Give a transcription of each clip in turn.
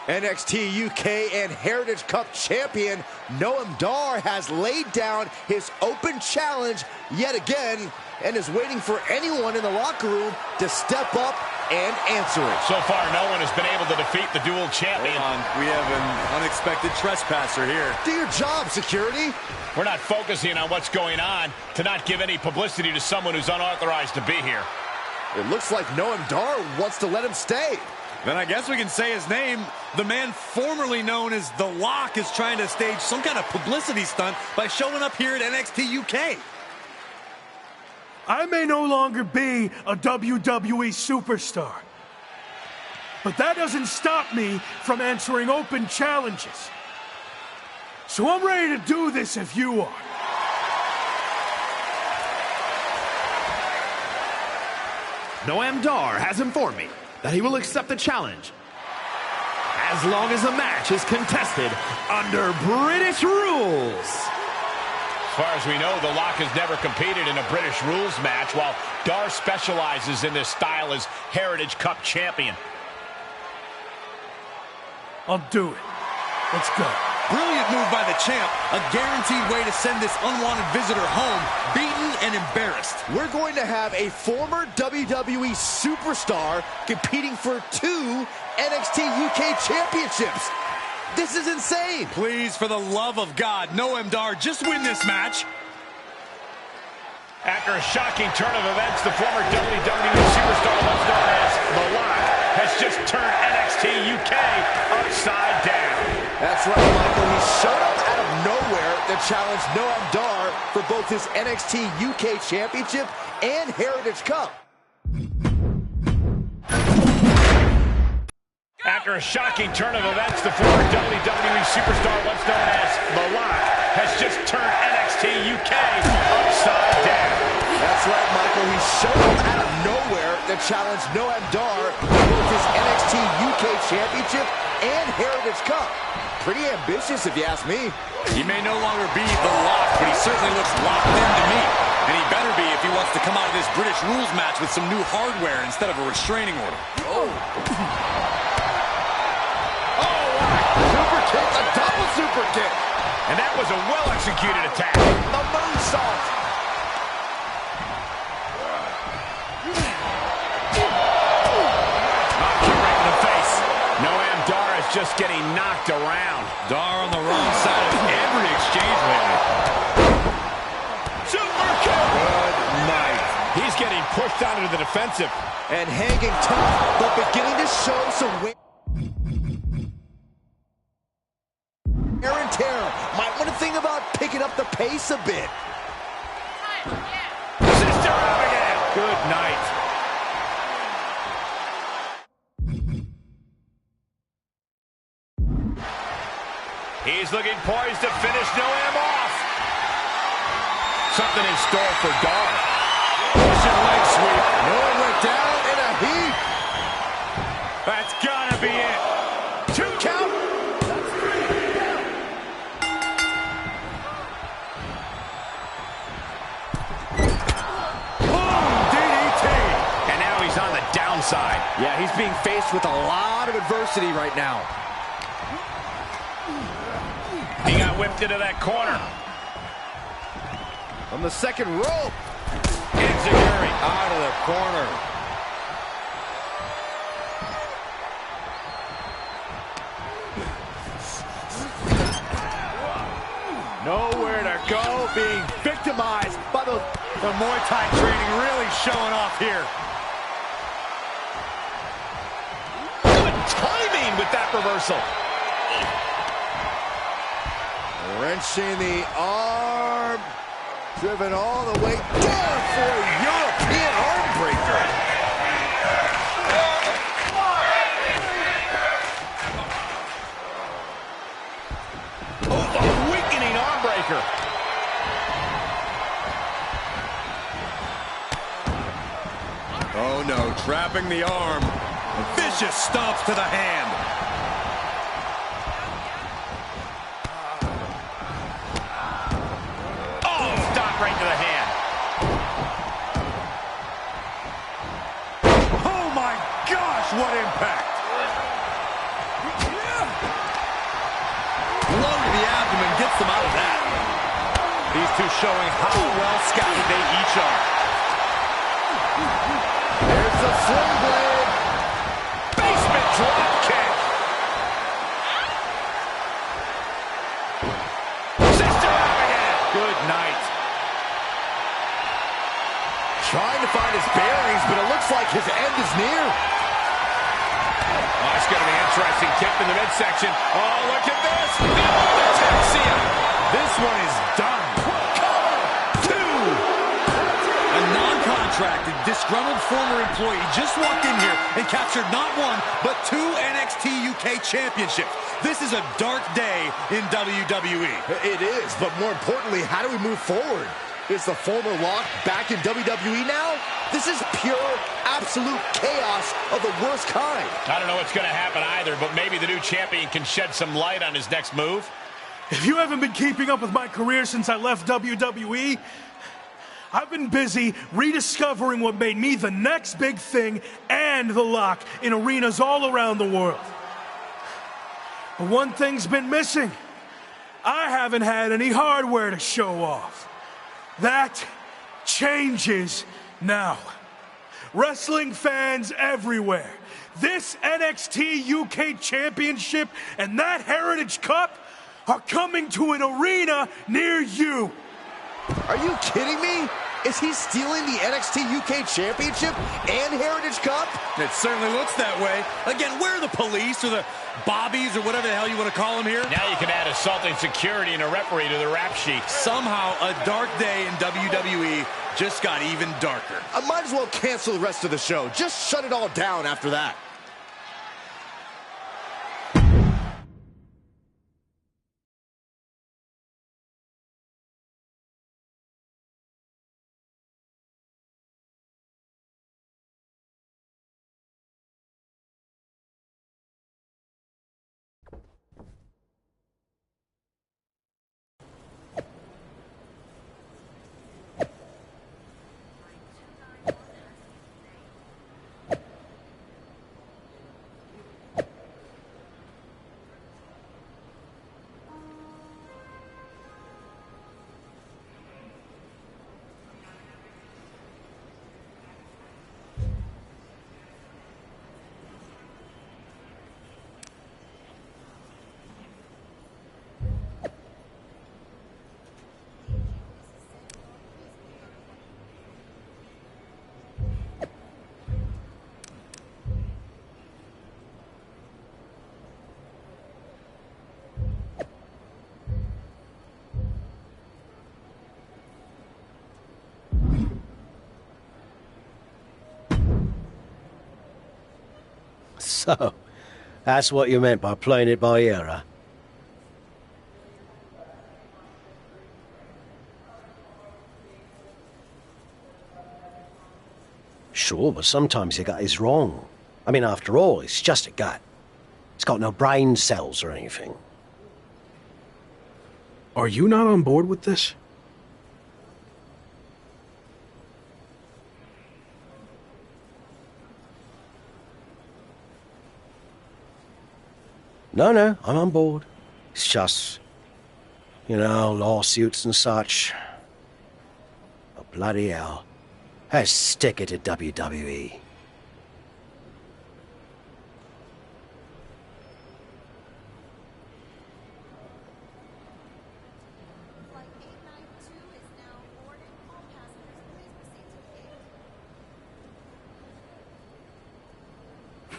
NXT UK and Heritage Cup champion Noam Dar has laid down his open challenge yet again and is waiting for anyone in the locker room to step up and answer it. So far, no one has been able to defeat the dual champion. Hold on. We have an unexpected trespasser here. Do your job, security. We're not focusing on what's going on to not give any publicity to someone who's unauthorized to be here. It looks like Noam Dar wants to let him stay. Then I guess we can say his name. The man formerly known as The Lock is trying to stage some kind of publicity stunt by showing up here at NXT UK. I may no longer be a WWE superstar, but that doesn't stop me from answering open challenges. So I'm ready to do this if you are. Noam Dar has informed me that he will accept the challenge as long as the match is contested under British rules. As far as we know, The Lock has never competed in a British rules match, while Dar specializes in this style as Heritage Cup champion. I'll do it. Let's go. Brilliant move by the champ. A guaranteed way to send this unwanted visitor home, beaten and embarrassed. We're going to have a former WWE superstar competing for 2 NXT UK championships. This is insane. Please, for the love of God, Noam Dar, just win this match. After a shocking turn of events, the former WWE superstar, once known as The Lock, has just turned NXT UK upside down. That's right, Michael. He showed up out of nowhere to challenge Noam Dar for both his NXT UK Championship and Heritage Cup. After a shocking turn of events, the former WWE superstar, once known as The Lock, has just turned NXT UK upside down. That's right, Michael. He showed up out of nowhere to challenge Noam Dar for both his NXT UK Championship and Heritage Cup. Pretty ambitious, if you ask me. He may no longer be The Lock, but he certainly looks locked in to me. And he better be if he wants to come out of this British rules match with some new hardware instead of a restraining order. Oh. Super kick, a double super kick. And that was a well-executed attack. The moonsault. Kick right in the face. Noam Dar is just getting knocked around. Dar on the wrong side of every exchange lately. Super kick. Good night. He's getting pushed onto the defensive. And hanging tough, but beginning to show some wear and tear. Might want to think about picking up the pace a bit. Sister Abigail. Good night. He's looking poised to finish Noam off. Something in store for Dar. Russian leg sweep. Noam went down in a heap. That's gotta be it. 2 count. Boom, DDT. And now he's on the downside. Yeah, he's being faced with a lot of adversity right now. He got whipped into that corner. On the second rope. Enziguri Out of the corner. Nowhere to go, being victimized by the Muay Thai training really showing off here. Good timing with that reversal. wrenching the arm, driven all the way down for a European arm breaker. Oh, a weakening arm breaker. Oh no, trapping the arm. Vicious stomps to the hand. Oh, stop right to the hand. Oh my gosh, what impact. two showing how well scouted they each are. There's the sling blade. Basement drop kick. Sister Abigail. Good night. Trying to find his bearings, but it looks like his end is near. Oh, it's going to be interesting. Kick in the midsection. Oh, look at this. The Ataxia. This one is done. A non-contracted, disgruntled former employee just walked in here and captured not one, but 2 NXT UK championships. This is a dark day in WWE. It is, but more importantly, how do we move forward? Is the former Lock back in WWE now? This is pure, absolute chaos of the worst kind. I don't know what's going to happen either, but maybe the new champion can shed some light on his next move. If you haven't been keeping up with my career since I left WWE, I've been busy rediscovering what made me the next big thing and the Lock in arenas all around the world. But one thing's been missing. I haven't had any hardware to show off. That changes now. Wrestling fans everywhere, this NXT UK Championship and that Heritage Cup are coming to an arena near you. Are you kidding me? Is he stealing the NXT UK Championship and Heritage Cup? It certainly looks that way. Again, where are the police or the bobbies or whatever the hell you want to call them here? Now you can add assaulting security and a referee to the rap sheet. Somehow, a dark day in WWE just got even darker. I might as well cancel the rest of the show. Just shut it all down after that. So, that's what you meant by playing it by ear, huh? Sure, but sometimes your gut is wrong. I mean, after all, it's just a gut. It's got no brain cells or anything. Are you not on board with this? No, I'm on board. It's just, you know, lawsuits and such. But bloody hell. Let's stick it to WWE.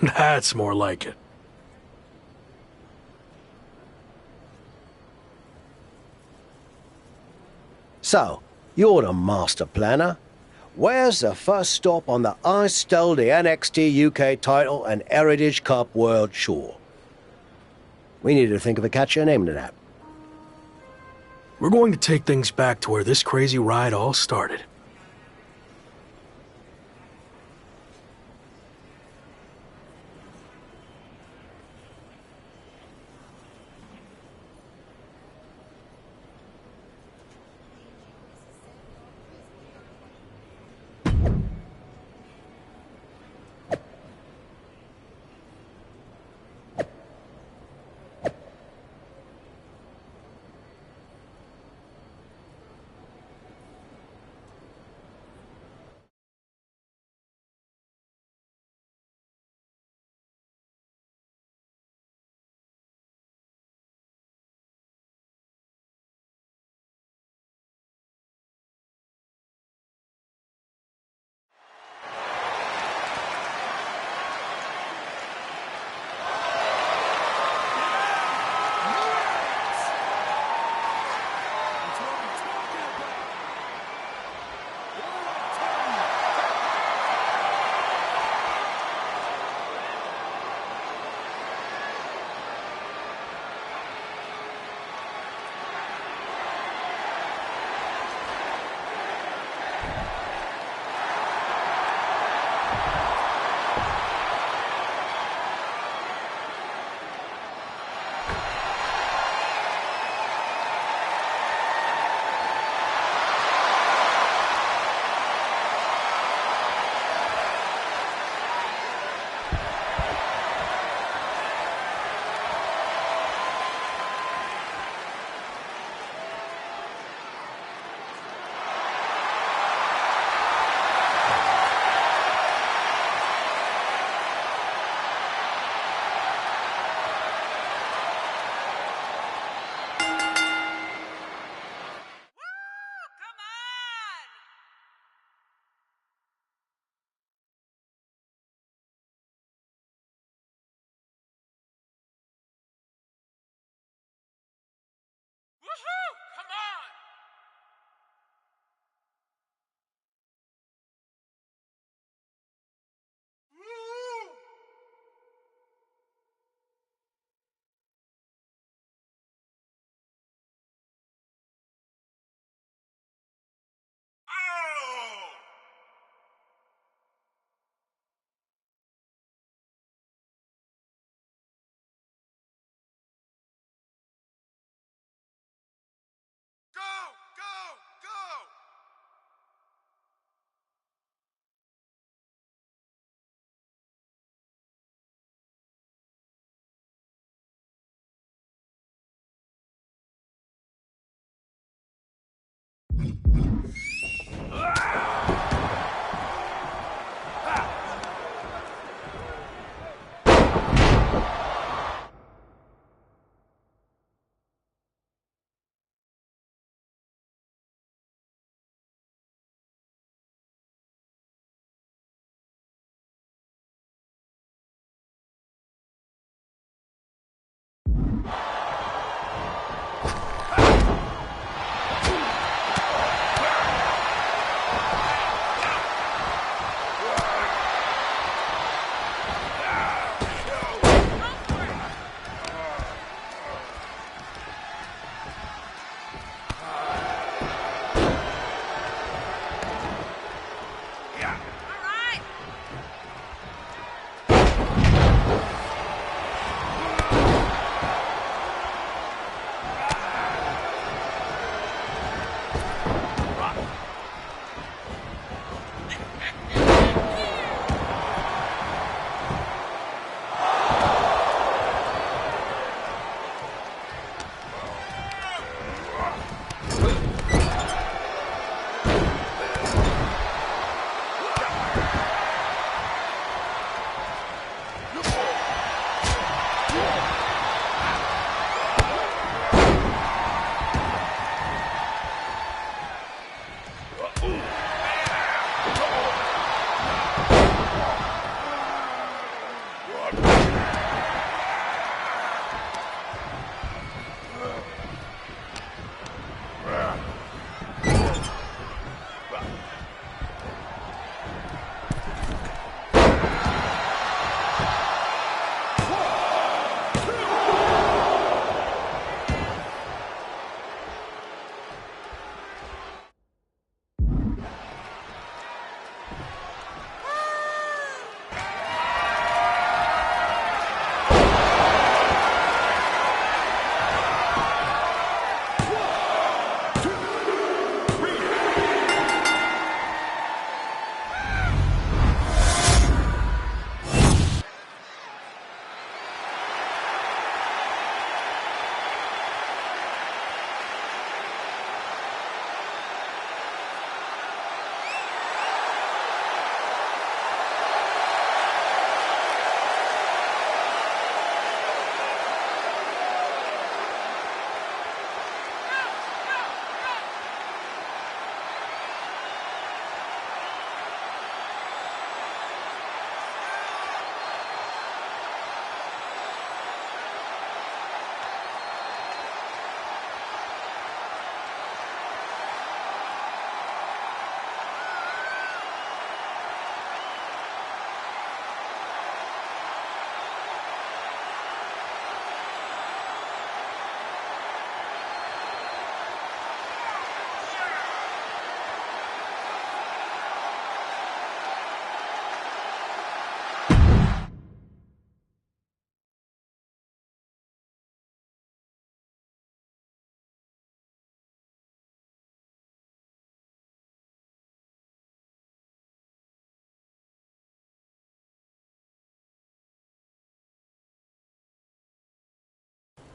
That's more like it. So, you're the master planner. Where's the first stop on the I stole the NXT UK title and Heritage Cup World Tour? We need to think of a catchier name to that. We're going to take things back to where this crazy ride all started.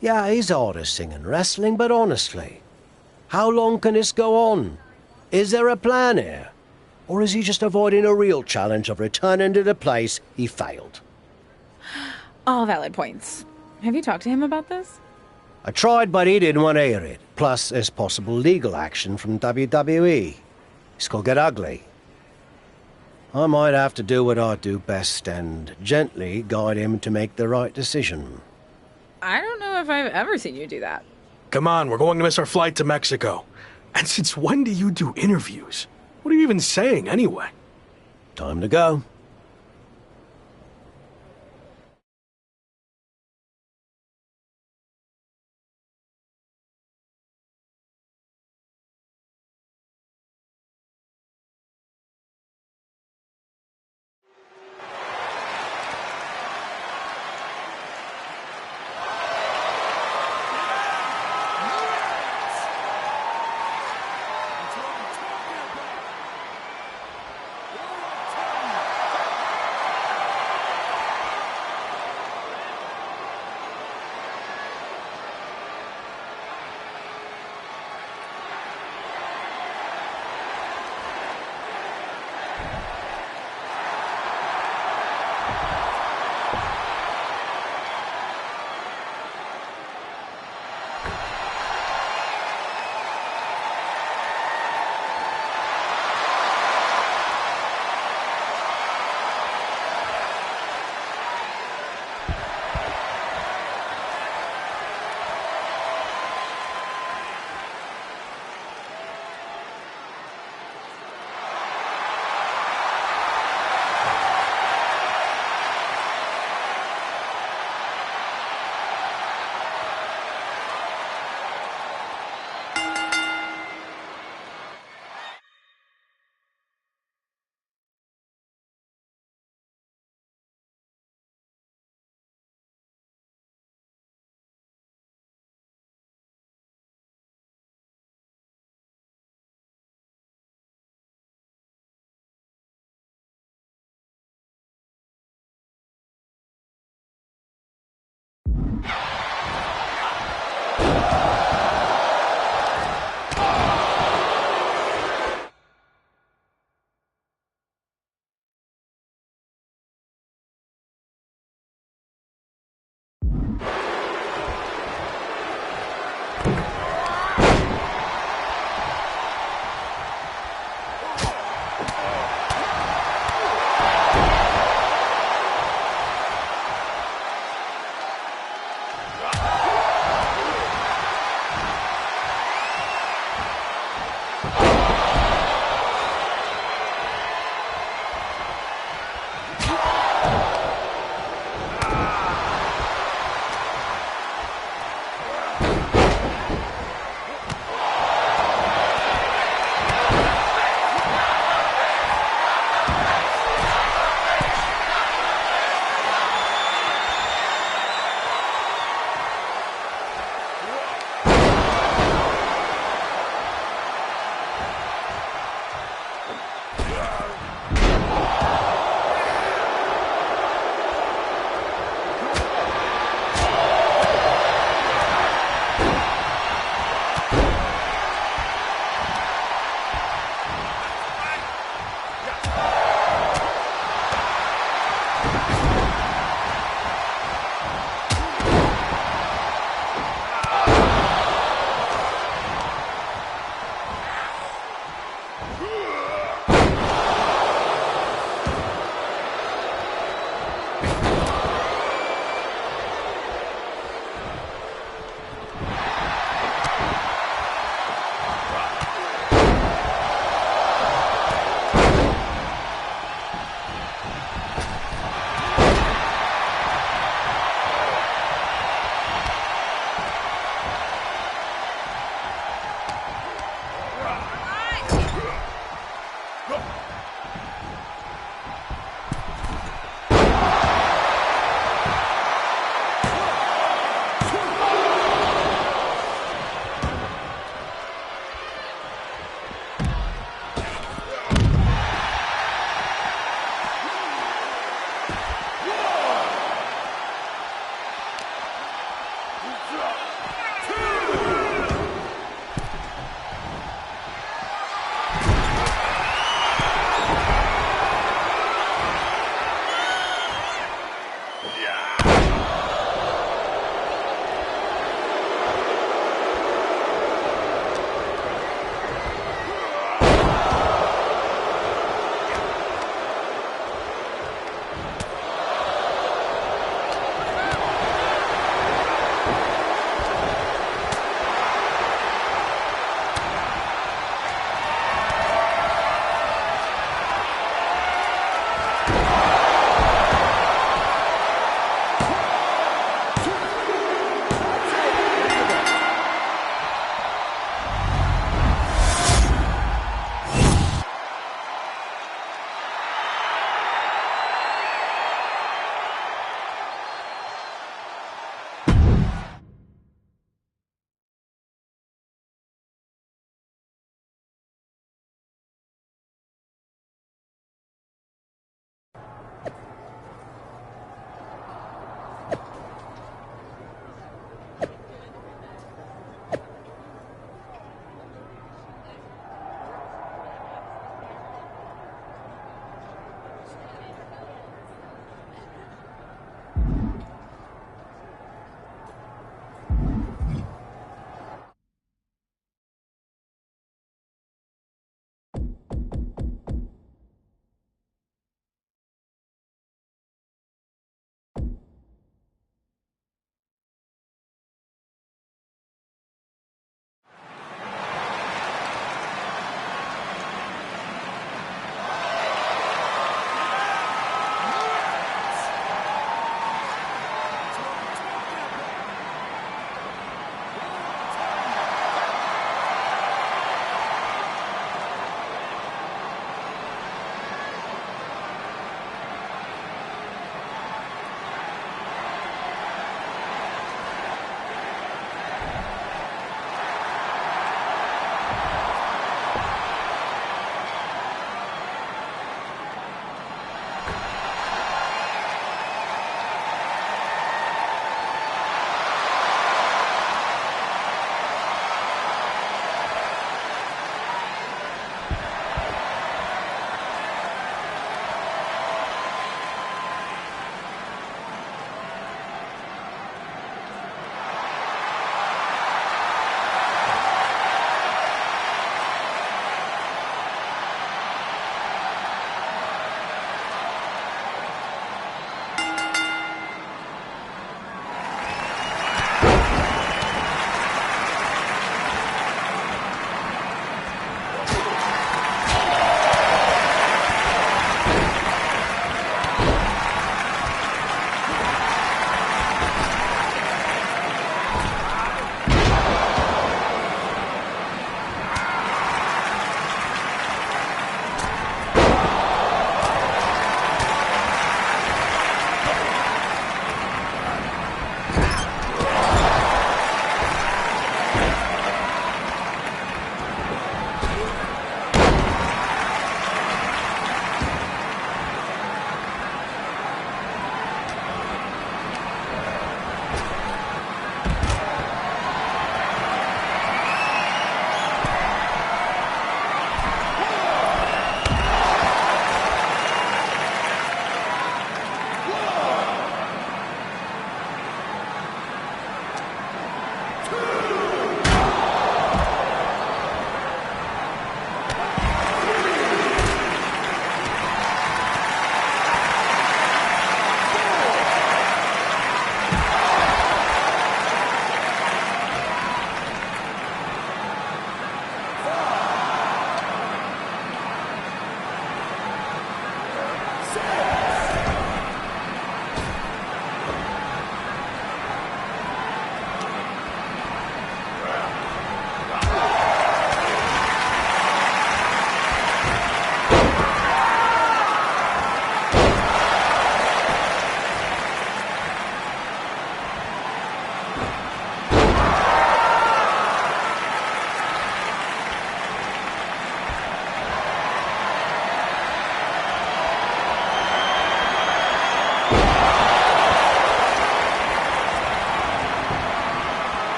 Yeah, he's hard as singing wrestling, but honestly, how long can this go on? Is there a plan here? Or is he just avoiding a real challenge of returning to the place he failed? All valid points. Have you talked to him about this? I tried, but he didn't want to hear it. Plus, there's possible legal action from WWE. This could get ugly. I might have to do what I do best and gently guide him to make the right decision. I don't know if I've ever seen you do that. Come on, we're going to miss our flight to Mexico. And since when do you do interviews? What are you even saying, anyway? Time to go.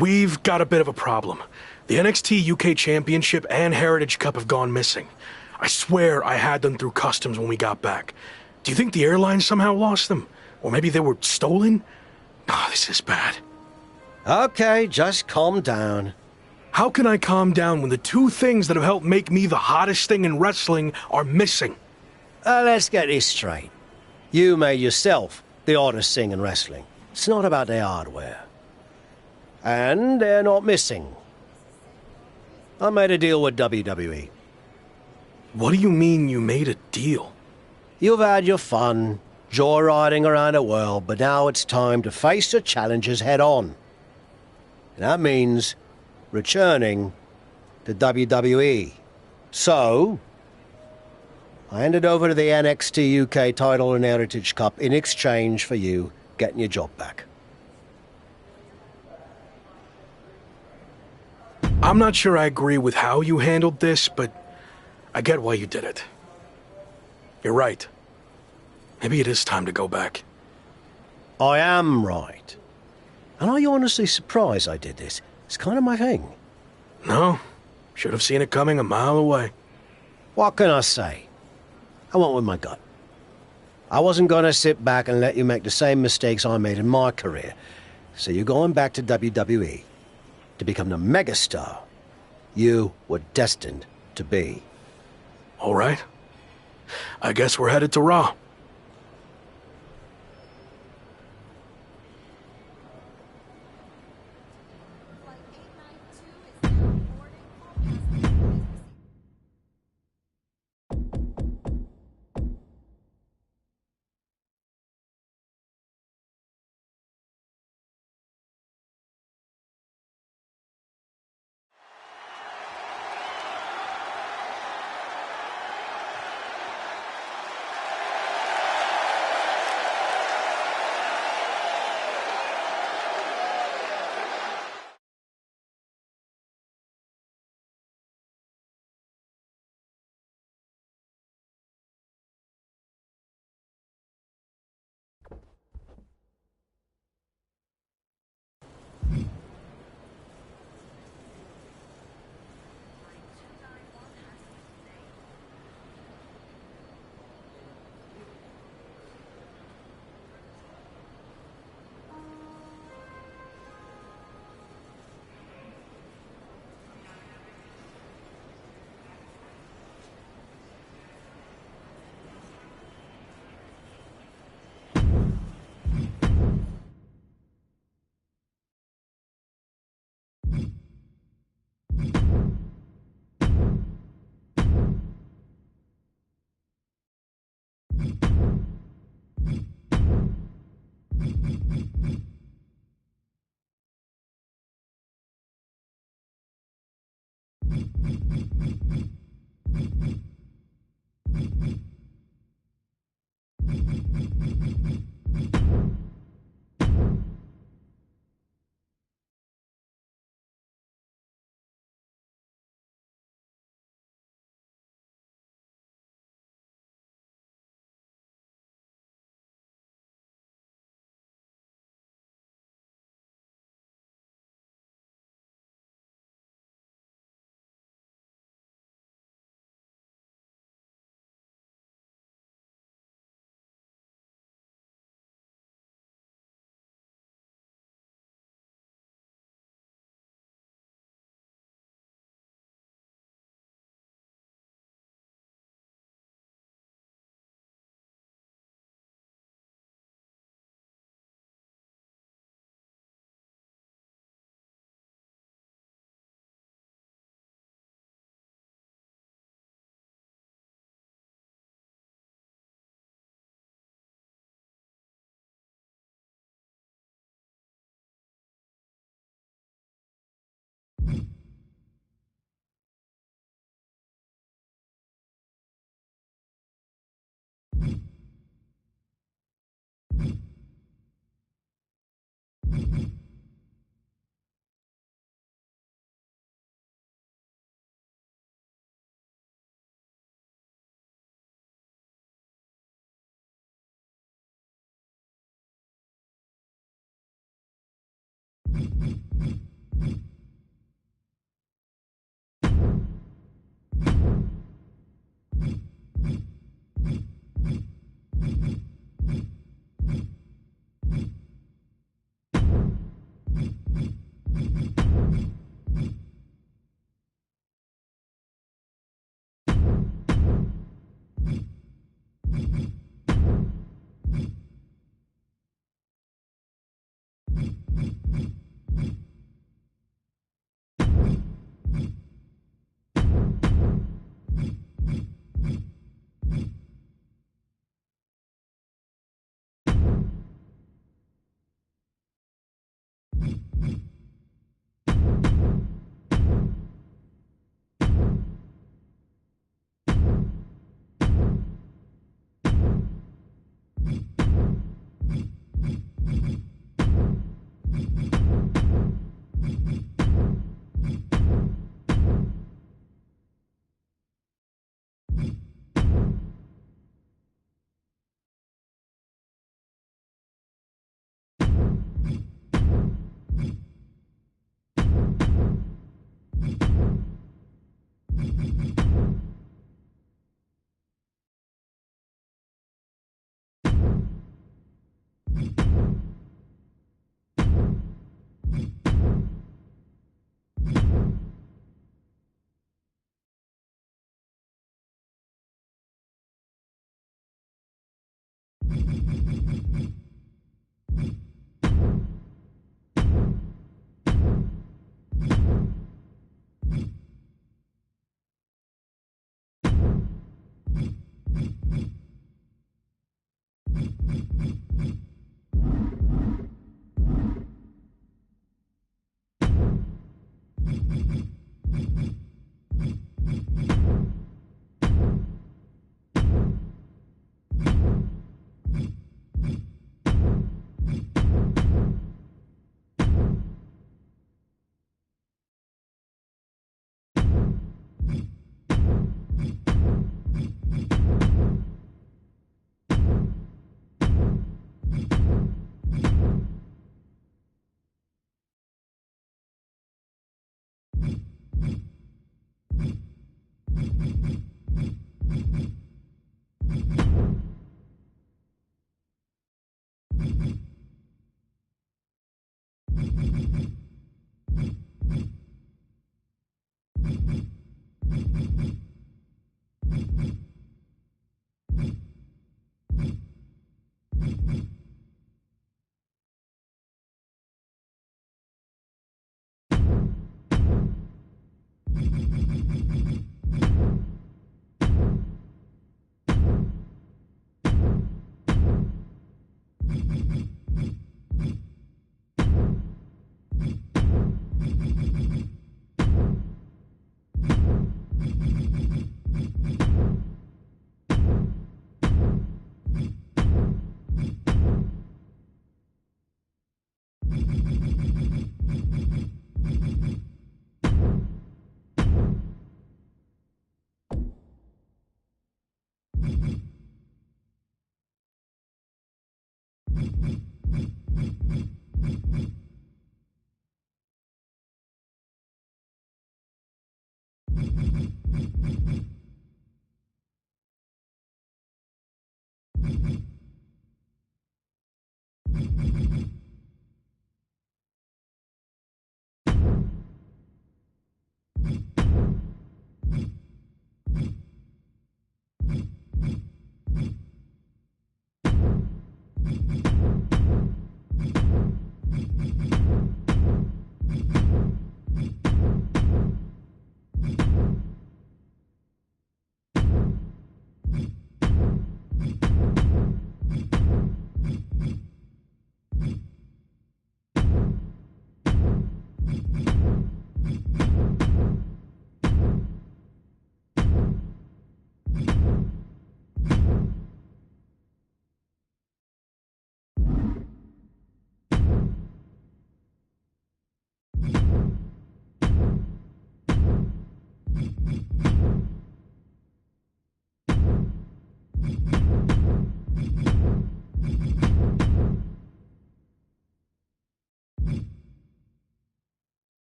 we've got a bit of a problem. The NXT UK Championship and Heritage Cup have gone missing. I swear I had them through customs when we got back. Do you think the airline somehow lost them? Or maybe they were stolen? Oh, this is bad. Okay, just calm down. How can I calm down when the two things that have helped make me the hottest thing in wrestling are missing? Let's get this straight. You made yourself the hottest thing in wrestling. It's not about their hardware. And they're not missing. I made a deal with WWE. What do you mean you made a deal? You've had your fun, joyriding around the world, but now it's time to face the challenges head on. And that means returning to WWE. So, I handed over to the NXT UK title and Heritage Cup in exchange for you getting your job back. I'm not sure I agree with how you handled this, but I get why you did it. You're right. Maybe it is time to go back. I am right. And are you honestly surprised I did this? It's kind of my thing. No, should have seen it coming a mile away. What can I say? I went with my gut. I wasn't going to sit back and let you make the same mistakes I made in my career. So you're going back to WWE to become the megastar you were destined to be. All right. I guess we're headed to Raw.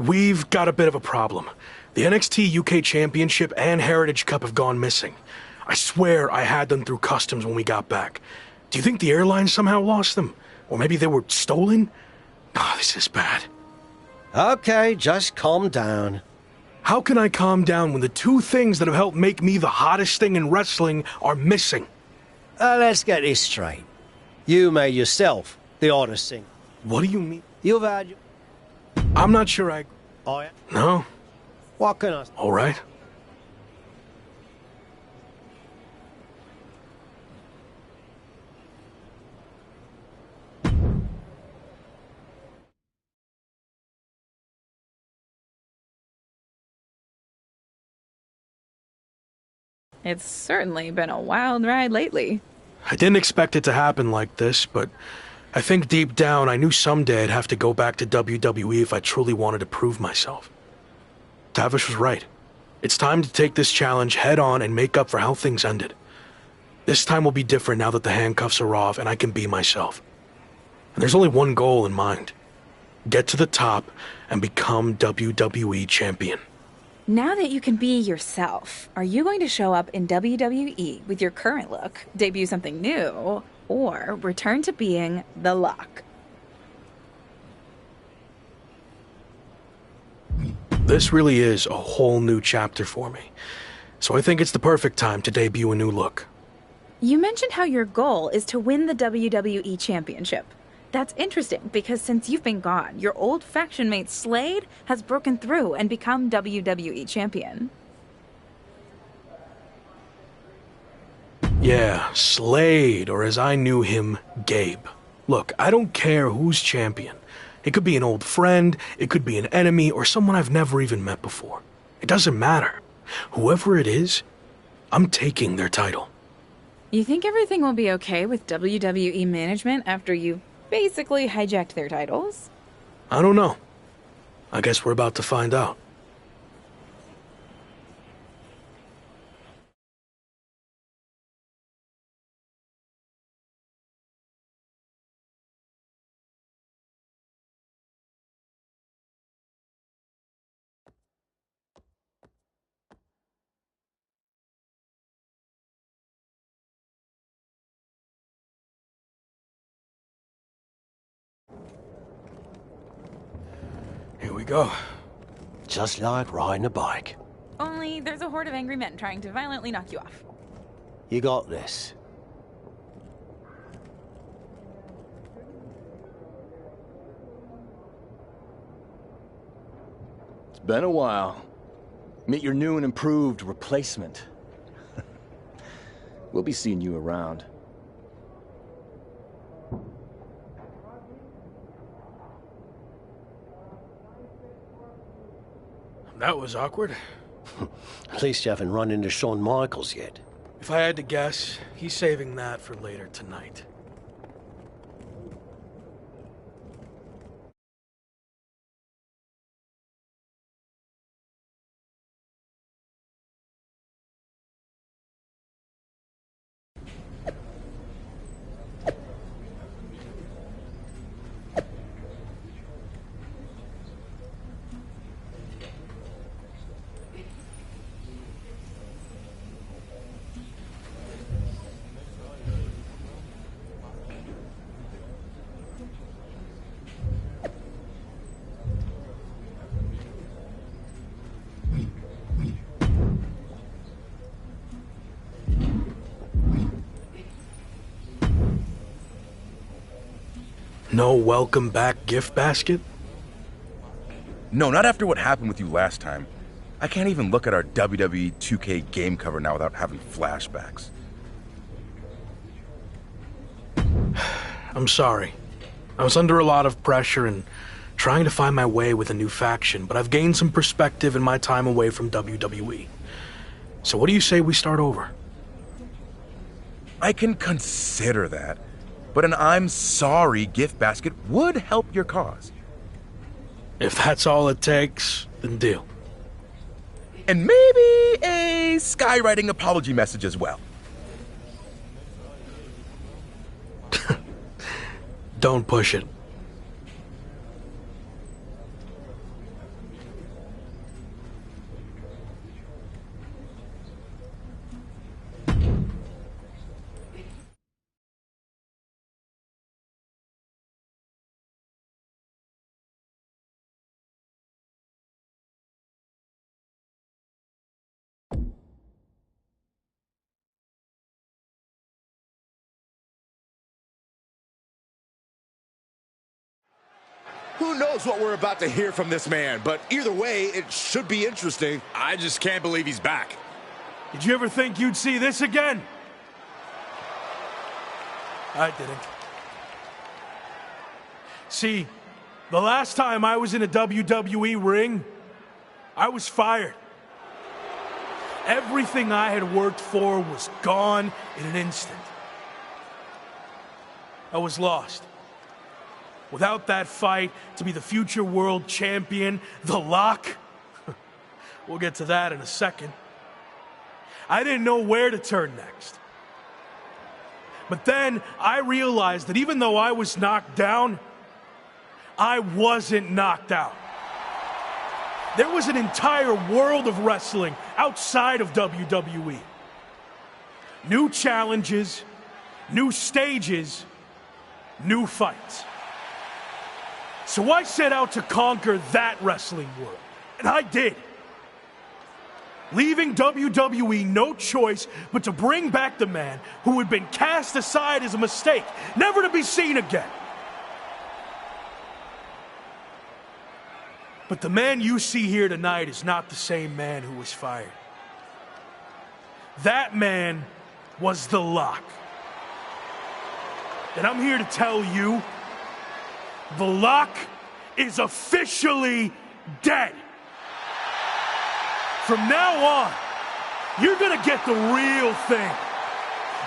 We've got a bit of a problem. The NXT UK Championship and Heritage Cup have gone missing. I swear I had them through customs when we got back. Do you think the airline somehow lost them? Or maybe they were stolen? Ah, this is bad. Okay, just calm down. How can I calm down when the two things that have helped make me the hottest thing in wrestling are missing? Let's get this straight. You made yourself the hottest thing. What do you mean? You've had your... I'm not sure I... Oh, yeah? No? What can I... All right. It's certainly been a wild ride lately. I didn't expect it to happen like this, but I think deep down I knew someday I'd have to go back to WWE if I truly wanted to prove myself. Tavish was right. It's time to take this challenge head on and make up for how things ended. This time will be different now that the handcuffs are off and I can be myself. And there's only one goal in mind. Get to the top and become WWE champion. Now that you can be yourself, are you going to show up in WWE with your current look, debut something new, or return to being the Lock? This really is a whole new chapter for me, so I think it's the perfect time to debut a new look. You mentioned how your goal is to win the WWE Championship. That's interesting because since you've been gone, your old faction mate Slade has broken through and become WWE Champion. Yeah, Slade, or as I knew him, Gabe. Look, I don't care who's champion. It could be an old friend, it could be an enemy, or someone I've never even met before. It doesn't matter. Whoever it is, I'm taking their title. You think everything will be okay with WWE management after you basically hijacked their titles? I don't know. I guess we're about to find out. Here we go. Just like riding a bike. Only there's a horde of angry men trying to violently knock you off. You got this. It's been a while. Meet your new and improved replacement. We'll be seeing you around. That was awkward. At least you haven't run into Shawn Michaels yet. If I had to guess, he's saving that for later tonight. No welcome back gift basket? No, not after what happened with you last time. I can't even look at our WWE 2K game cover now without having flashbacks. I'm sorry. I was under a lot of pressure and trying to find my way with a new faction, but I've gained some perspective in my time away from WWE. So what do you say we start over? I can consider that, but an I'm sorry gift basket would help your cause. If that's all it takes, then deal. And maybe a skywriting apology message as well. Don't push it. Who knows what we're about to hear from this man, but either way, it should be interesting. I just can't believe he's back. Did you ever think you'd see this again? I didn't. See, the last time I was in a WWE ring, I was fired. Everything I had worked for was gone in an instant. I was lost. Without that fight to be the future world champion, The Lock, we'll get to that in a second. I didn't know where to turn next. But then I realized that even though I was knocked down, I wasn't knocked out. There was an entire world of wrestling outside of WWE. New challenges, new stages, new fights. So I set out to conquer that wrestling world, and I did. Leaving WWE no choice but to bring back the man who had been cast aside as a mistake, never to be seen again. But the man you see here tonight is not the same man who was fired. That man was The Lock. And I'm here to tell you, The Lock is officially dead. From now on, you're gonna get the real thing.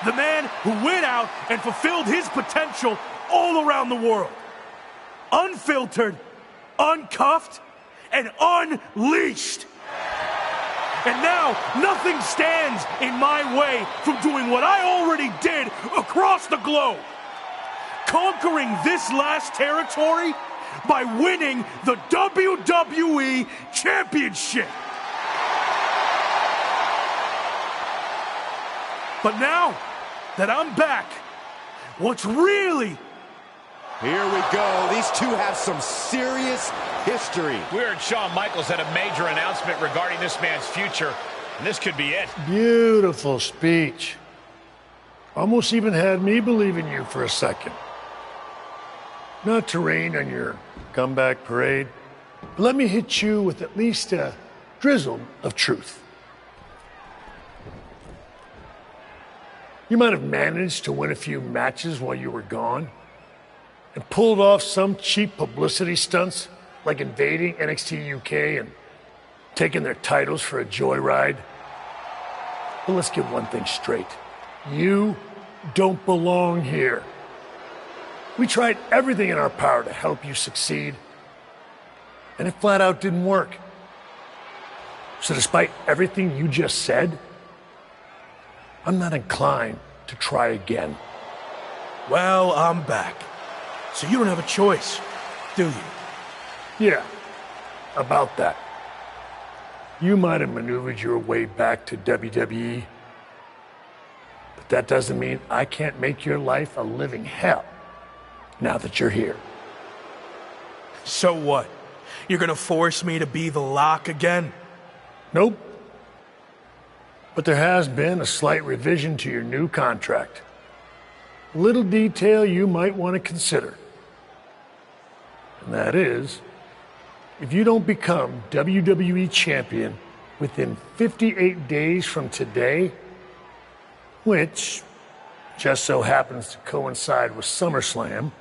The man who went out and fulfilled his potential all around the world. Unfiltered, uncuffed, and unleashed. And now, nothing stands in my way from doing what I already did across the globe. Conquering this last territory by winning the WWE Championship. But now that I'm back, what's really... Here we go. These two have some serious history. We heard Shawn Michaels had a major announcement regarding this man's future, and this could be it. Beautiful speech. Almost even had me believe in you for a second. Not to rain on your comeback parade, but let me hit you with at least a drizzle of truth. You might have managed to win a few matches while you were gone and pulled off some cheap publicity stunts like invading NXT UK and taking their titles for a joyride. But let's get one thing straight. You don't belong here. We tried everything in our power to help you succeed, and it flat out didn't work. So despite everything you just said, I'm not inclined to try again. Well, I'm back. So you don't have a choice, do you? Yeah, about that. You might have maneuvered your way back to WWE, but that doesn't mean I can't make your life a living hell now that you're here. So what? You're gonna force me to be The Lock again? Nope. But there has been a slight revision to your new contract. A little detail you might want to consider. And that is, if you don't become WWE Champion within 58 days from today, which just so happens to coincide with SummerSlam,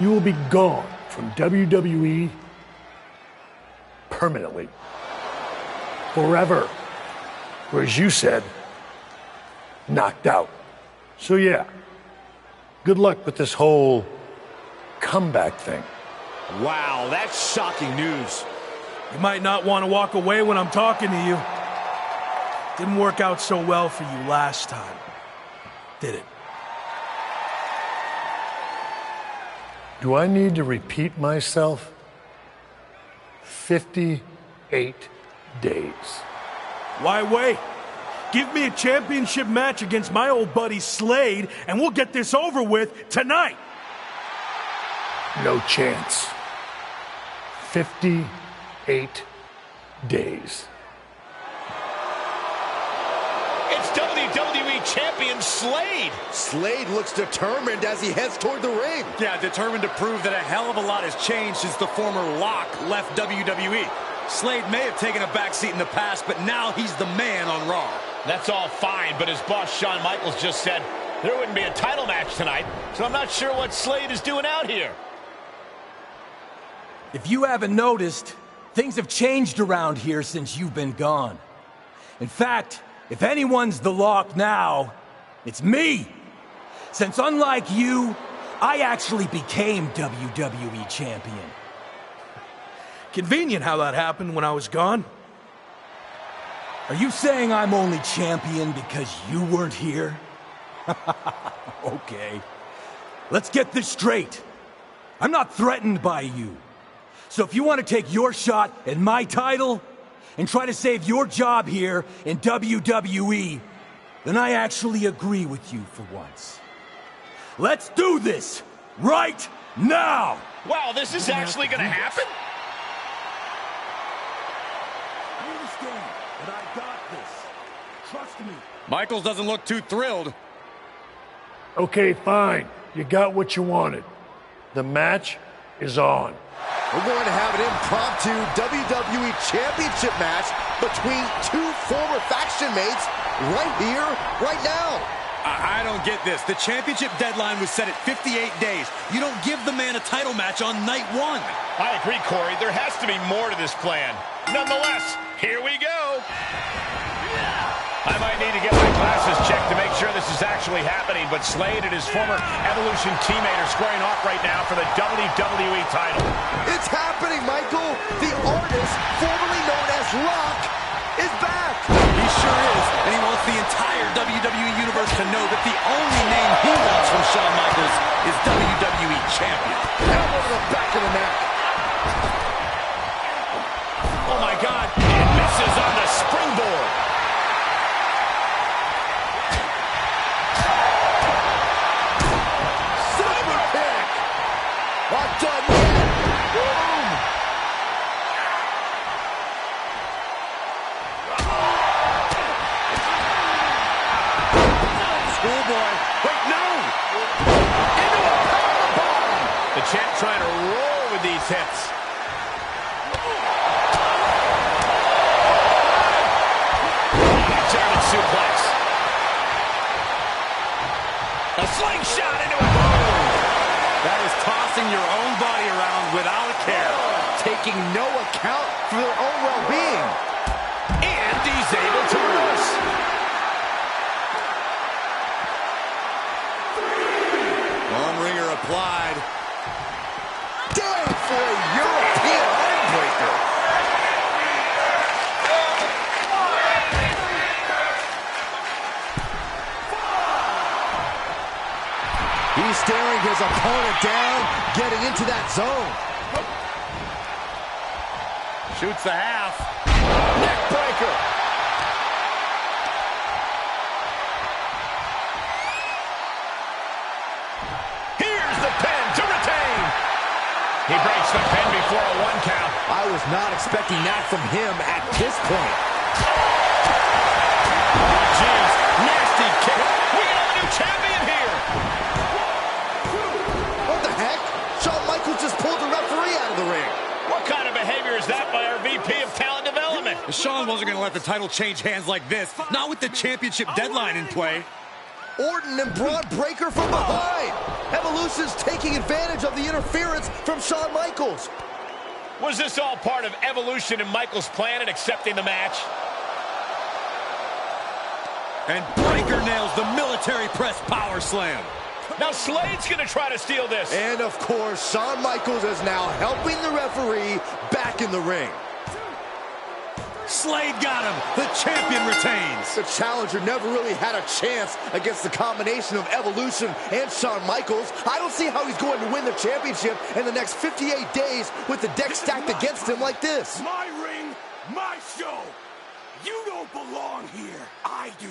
you will be gone from WWE permanently. Forever. Or as you said, knocked out. So yeah, good luck with this whole comeback thing. Wow, that's shocking news. You might not want to walk away when I'm talking to you. Didn't work out so well for you last time, did it? Do I need to repeat myself? 58 days. Why wait? Give me a championship match against my old buddy Slade, and we'll get this over with tonight. No chance. 58 days. It's WWE Champion champion, Slade. Slade looks determined as he heads toward the ring. Yeah, determined to prove that a hell of a lot has changed since the former Lock left WWE. Slade may have taken a backseat in the past, but now he's the man on Raw. That's all fine, but as boss Shawn Michaels just said, there wouldn't be a title match tonight, so I'm not sure what Slade is doing out here. If you haven't noticed, things have changed around here since you've been gone. In fact, if anyone's the Lock now, it's me. Since unlike you, I actually became WWE champion. Convenient how that happened when I was gone. Are you saying I'm only champion because you weren't here? Okay. Let's get this straight. I'm not threatened by you. So if you want to take your shot at my title and try to save your job here in WWE, then I actually agree with you for once. Let's do this right now! Wow, this is actually going to happen? I understand, but I got this. Trust me. Michaels doesn't look too thrilled. Okay, fine. You got what you wanted. The match is on. We're going to have an impromptu WWE Championship match between two former faction mates right here, right now. I don't get this. The championship deadline was set at 58 days. You don't give the man a title match on night one. I agree, Corey. There has to be more to this plan. Nonetheless, here we go. I might need to get my glasses checked to make sure this is actually happening, but Slade and his former Evolution teammate are squaring off right now for the WWE title. It's happening, Michael. The artist, formerly known as Rock, is back. He sure is, and he wants the entire WWE Universe to know that the only name he wants from Shawn Michaels is WWE Champion. Elbow to the back of the neck. Oh my God, it misses on the springboard. Super kick. Not done yet. Boom. Schoolboy. Wait, no! Into a powerbomb. The champ trying to roll with these hits. German suplex. A slingshot into a boom. That is tossing your own body around without a care. Taking no account for their own well-being. And he's able to lose. Arm ringer applied. Down for a European armbreaker. He's staring his opponent down, getting into that zone. Shoots the half. Neck breaker. Here's the pin to retain. He breaks the pin before a 1 count. I was not expecting that from him at this point. Oh, jeez. Nasty kick. We got a new champion here. What the heck? Shawn Michaels just pulled the referee out of the ring. What kind of behavior is that by our VP of Talent Development? Shawn wasn't going to let the title change hands like this, not with the championship deadline in play. Orton and Braun Breaker from behind. Evolution's taking advantage of the interference from Shawn Michaels. Was this all part of Evolution and Michaels' plan in accepting the match? And Breaker nails the military press power slam. Now Slade's going to try to steal this. And of course, Shawn Michaels is now helping the referee back in the ring. Slade got him. The champion retains. The challenger never really had a chance against the combination of Evolution and Shawn Michaels. I don't see how he's going to win the championship in the next 58 days with the deck stacked against him like this. My ring, my show. You don't belong here. I do.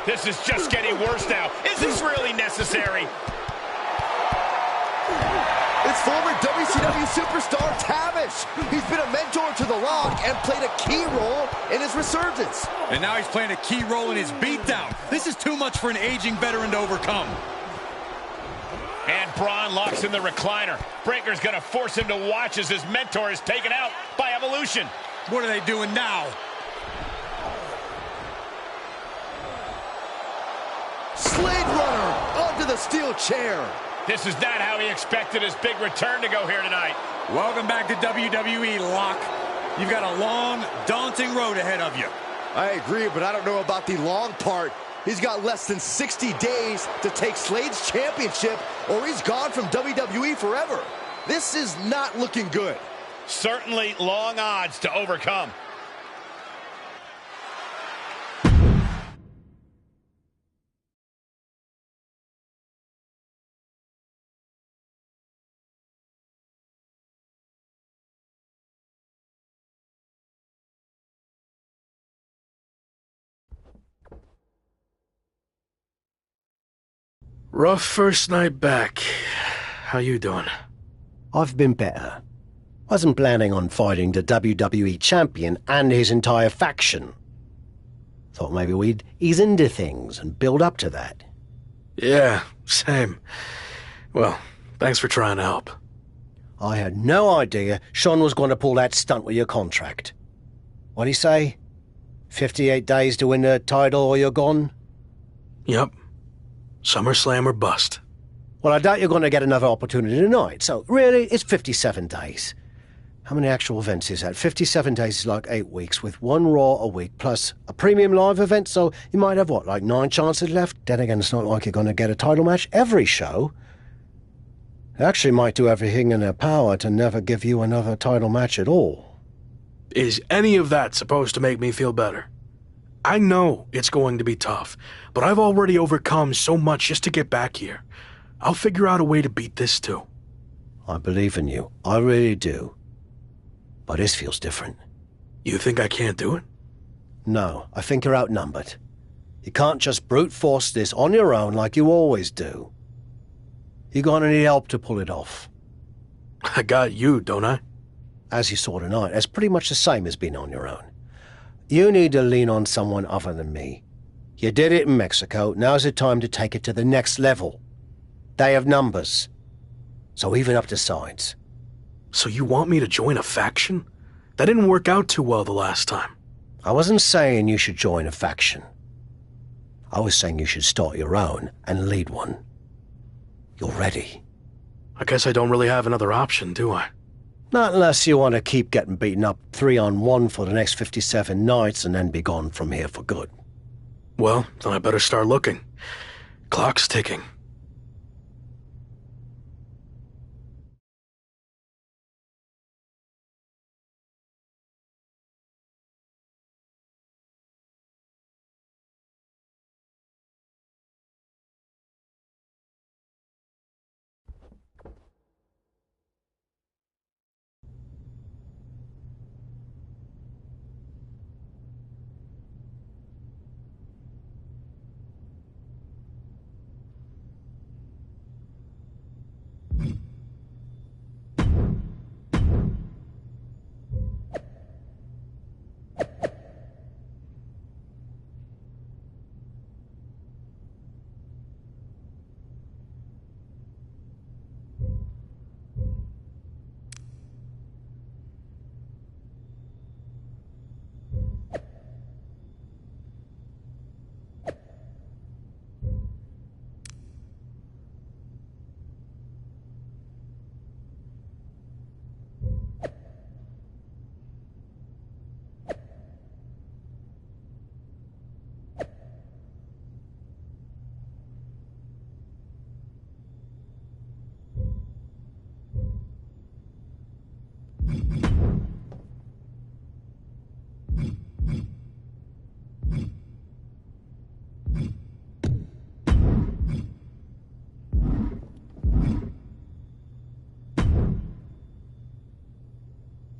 This is just getting worse now. Is this really necessary? It's former WCW superstar Tavish. He's been a mentor to The Rock and played a key role in his resurgence. And now he's playing a key role in his beatdown. This is too much for an aging veteran to overcome. And Braun locks in the recliner. Breaker's gonna force him to watch as his mentor is taken out by Evolution. What are they doing now? Slade Runner onto the steel chair. This is not how he expected his big return to go here tonight. Welcome back to WWE, Locke. You've got a long, daunting road ahead of you. I agree, but I don't know about the long part. He's got less than 60 days to take Slade's championship, or he's gone from WWE forever. This is not looking good. Certainly long odds to overcome. Rough first night back. How you doing? I've been better. Wasn't planning on fighting the WWE champion and his entire faction. Thought maybe we'd ease into things and build up to that. Yeah, same. Well, thanks for trying to help. I had no idea Sean was going to pull that stunt with your contract. What'd he say? 58 days to win the title or you're gone? Yep. SummerSlam or bust. Well, I doubt you're going to get another opportunity tonight, so really, it's 57 days. How many actual events is that? 57 days is like 8 weeks, with one Raw a week, plus a premium live event, so you might have, what, like 9 chances left? Then again, it's not like you're going to get a title match every show. They actually might do everything in their power to never give you another title match at all. Is any of that supposed to make me feel better? I know it's going to be tough, but I've already overcome so much just to get back here. I'll figure out a way to beat this too. I believe in you. I really do. But this feels different. You think I can't do it? No, I think you're outnumbered. You can't just brute force this on your own like you always do. You're gonna need help to pull it off. I got you, don't I? As you saw tonight, that's pretty much the same as being on your own. You need to lean on someone other than me. You did it in Mexico, now's the time to take it to the next level. They have numbers. So even up the sides. So you want me to join a faction? That didn't work out too well the last time. I wasn't saying you should join a faction. I was saying you should start your own and lead one. You're ready. I guess I don't really have another option, do I? Not unless you want to keep getting beaten up 3-on-1 for the next 57 nights and then be gone from here for good. Well, then I better start looking. Clock's ticking.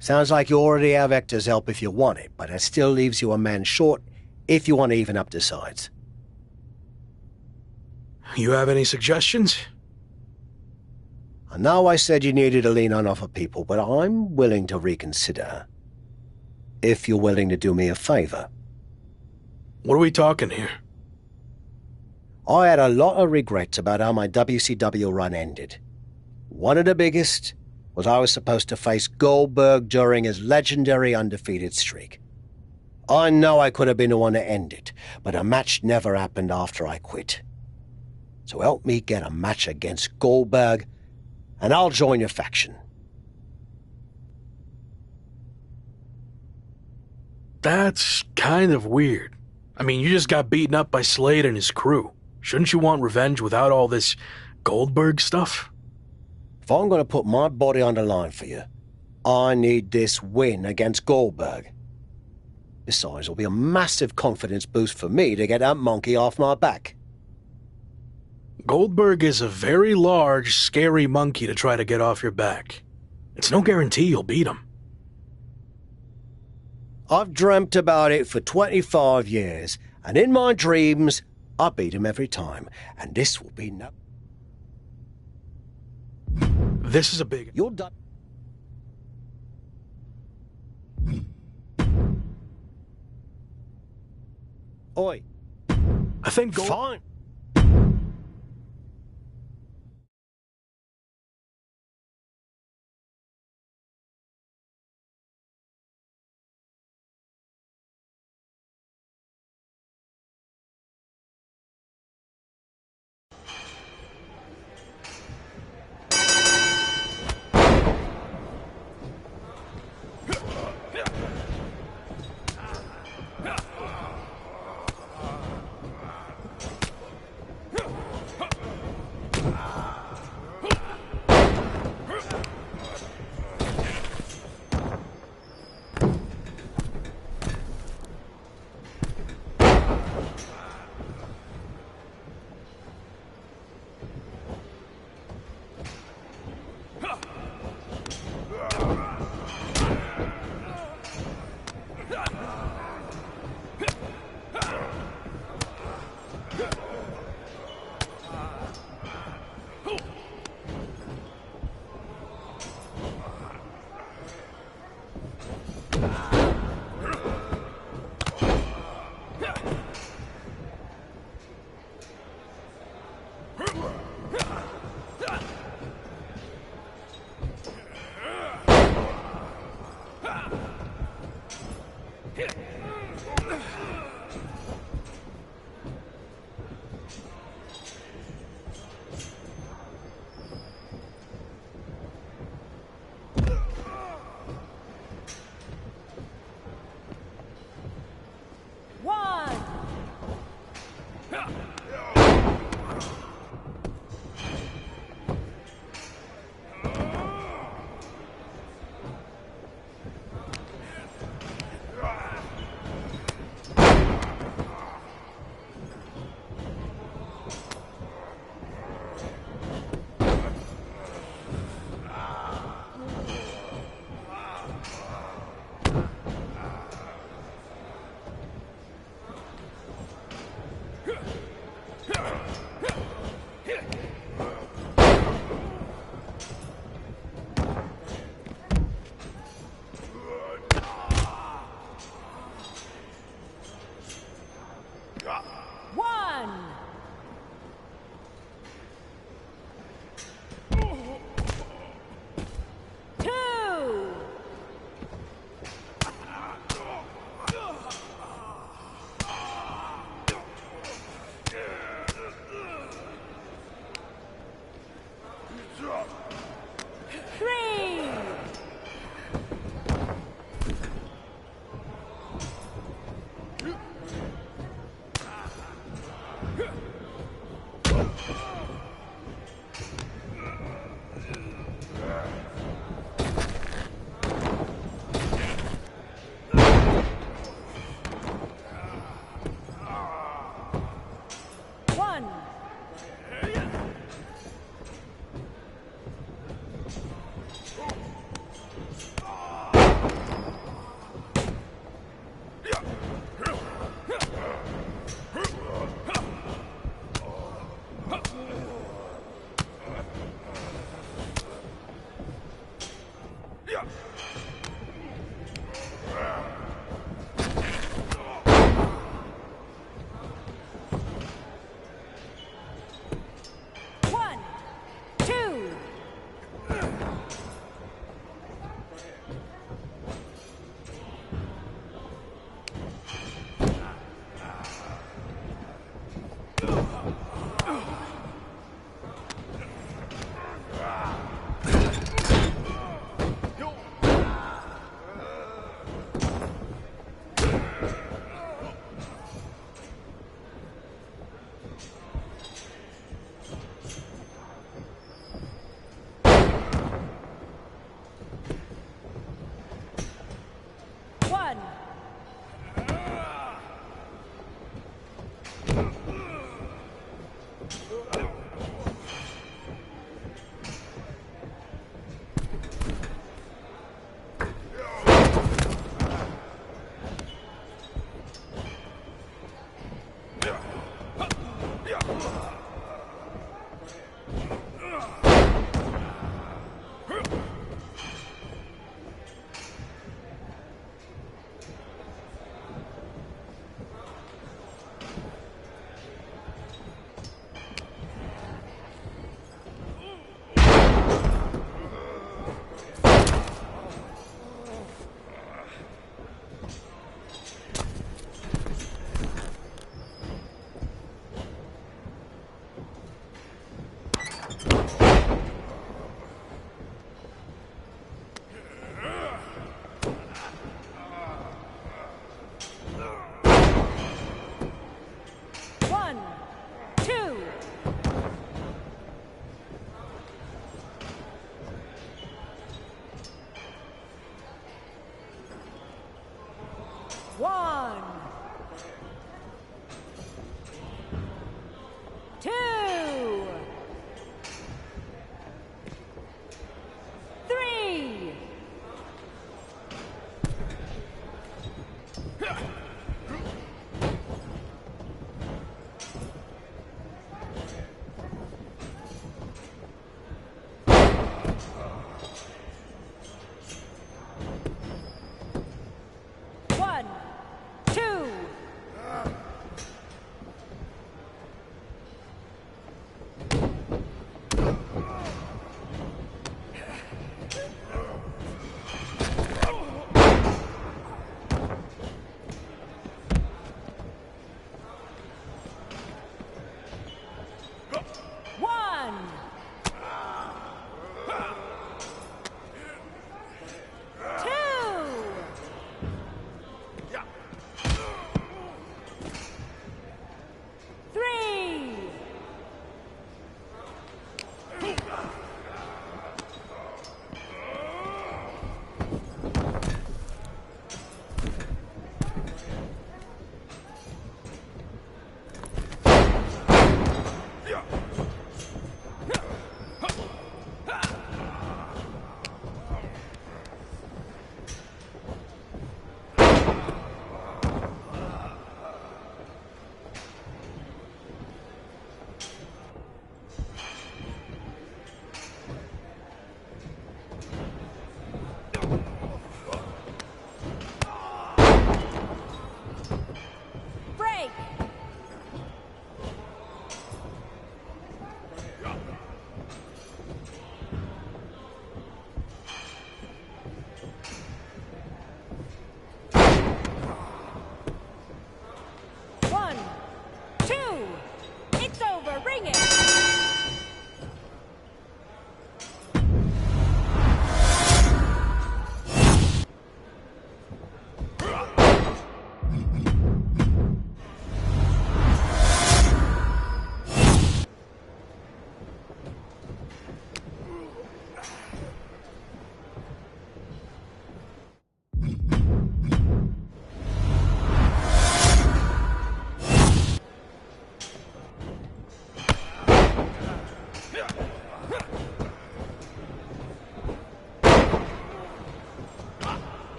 Sounds like you already have Hector's help if you want it, but that still leaves you a man short if you want to even up the sides. You have any suggestions? I know I said you needed to lean on other people, but I'm willing to reconsider. If you're willing to do me a favor. What are we talking here? I had a lot of regrets about how my WCW run ended. One of the biggest was I was supposed to face Goldberg during his legendary undefeated streak. I know I could have been the one to end it, but a match never happened after I quit. So help me get a match against Goldberg, and I'll join your faction. That's kind of weird. I mean, you just got beaten up by Slade and his crew. Shouldn't you want revenge without all this Goldberg stuff? If I'm going to put my body on the line for you, I need this win against Goldberg. Besides, it'll be a massive confidence boost for me to get that monkey off my back. Goldberg is a very large, scary monkey to try to get off your back. It's no guarantee you'll beat him. I've dreamt about it for 25 years, and in my dreams, I beat him every time, and this will be no... This is a big... You're done. Oi. I think Fine.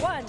one.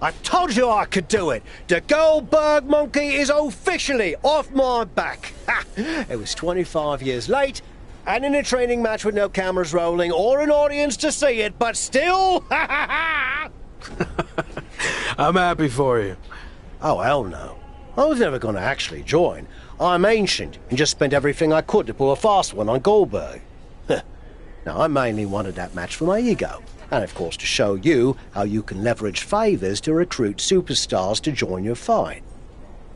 I told you I could do it. The Goldberg monkey is officially off my back. Ha! It was 25 years late, and in a training match with no cameras rolling or an audience to see it, but still, I'm happy for you. Oh, hell no. I was never going to actually join. I'm ancient and just spent everything I could to pull a fast one on Goldberg. Now, I mainly wanted that match for my ego. And, of course, to show you how you can leverage favors to recruit superstars to join your fight.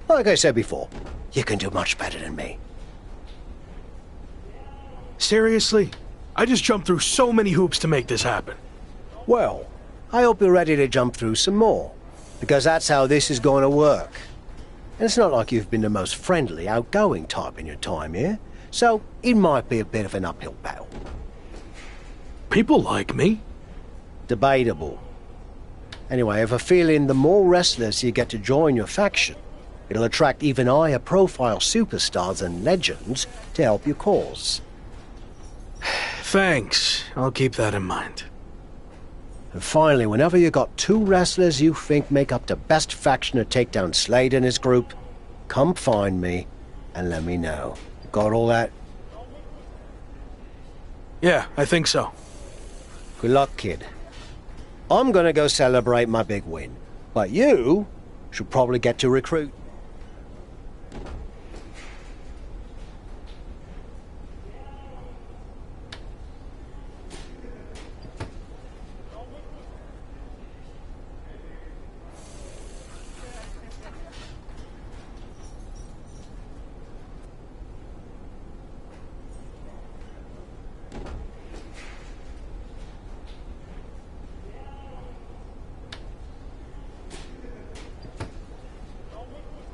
Like I said before, you can do much better than me. Seriously? I just jumped through so many hoops to make this happen. Well, I hope you're ready to jump through some more, because that's how this is going to work. And it's not like you've been the most friendly, outgoing type in your time here, so it might be a bit of an uphill battle. People like me. Debatable. Anyway, I have a feeling the more wrestlers you get to join your faction, it'll attract even higher profile superstars and legends to help your cause. Thanks. I'll keep that in mind. And finally, whenever you got two wrestlers you think make up the best faction to take down Slade and his group, come find me and let me know. Got all that? Yeah, I think so. Good luck, kid. I'm gonna go celebrate my big win, but you should probably get to recruit. Yeah, I think so. Good luck, kid. I'm gonna go celebrate my big win, but you should probably get to recruit. 。 Good luck, kid. I'm gonna go celebrate my big win, but you should probably get to recruit. 。 Yeah, I think so.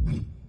Hmm.